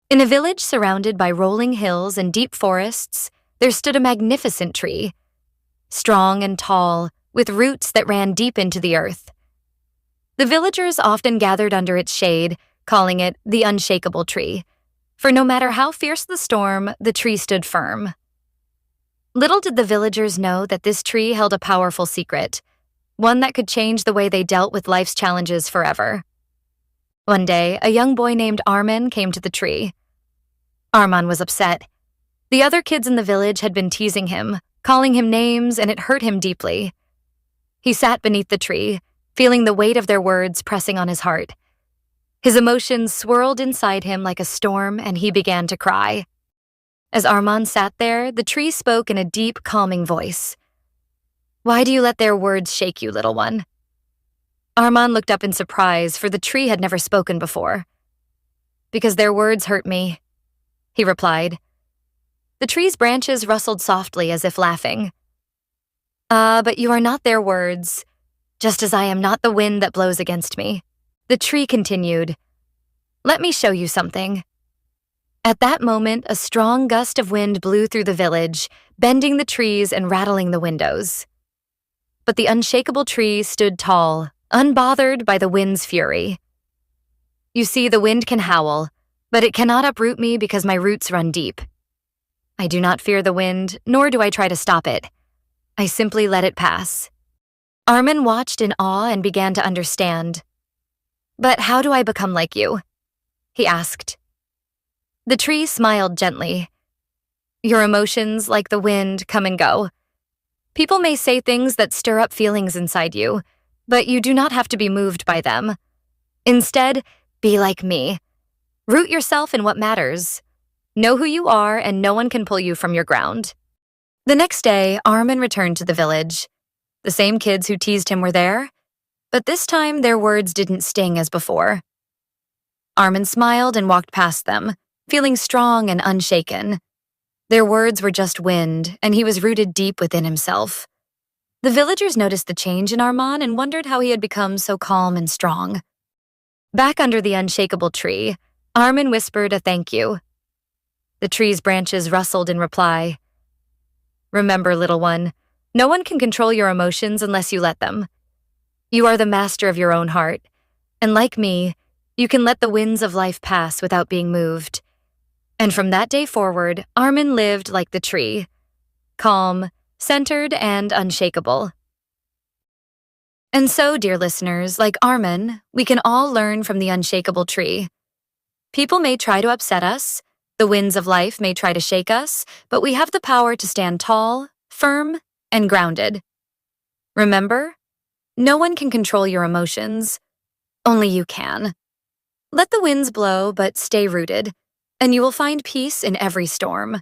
In a village surrounded by rolling hills and deep forests, there stood a magnificent tree, strong and tall, with roots that ran deep into the earth. The villagers often gathered under its shade, calling it the Unshakable Tree, for no matter how fierce the storm, the tree stood firm. Little did the villagers know that this tree held a powerful secret, one that could change the way they dealt with life's challenges forever. One day, a young boy named Arman came to the tree. Arman was upset. The other kids in the village had been teasing him, calling him names, and it hurt him deeply. He sat beneath the tree, feeling the weight of their words pressing on his heart. His emotions swirled inside him like a storm, and he began to cry. As Arman sat there, the tree spoke in a deep, calming voice. "Why do you let their words shake you, little one?" Arman looked up in surprise, for the tree had never spoken before. "Because their words hurt me," he replied. The tree's branches rustled softly as if laughing. But you are not their words, just as I am not the wind that blows against me." The tree continued, "Let me show you something." At that moment, a strong gust of wind blew through the village, bending the trees and rattling the windows. But the unshakable tree stood tall, unbothered by the wind's fury. "You see, the wind can howl, but it cannot uproot me because my roots run deep. I do not fear the wind, nor do I try to stop it. I simply let it pass." Arman watched in awe and began to understand. "But how do I become like you?" he asked. The tree smiled gently. "Your emotions, like the wind, come and go. People may say things that stir up feelings inside you, but you do not have to be moved by them. Instead, be like me. Root yourself in what matters. Know who you are, and no one can pull you from your ground." The next day, Arman returned to the village. The same kids who teased him were there, but this time their words didn't sting as before. Arman smiled and walked past them, feeling strong and unshaken. Their words were just wind, and he was rooted deep within himself. The villagers noticed the change in Arman and wondered how he had become so calm and strong. Back under the unshakable tree, Arman whispered a thank you. The tree's branches rustled in reply. "Remember, little one, no one can control your emotions unless you let them. You are the master of your own heart, and like me, you can let the winds of life pass without being moved." And from that day forward, Arman lived like the tree, calm, centered, and unshakable. And so, dear listeners, like Arman, we can all learn from the unshakable tree. People may try to upset us, the winds of life may try to shake us, but we have the power to stand tall, firm, and grounded. Remember, no one can control your emotions. Only you can. Let the winds blow, but stay rooted, and you will find peace in every storm.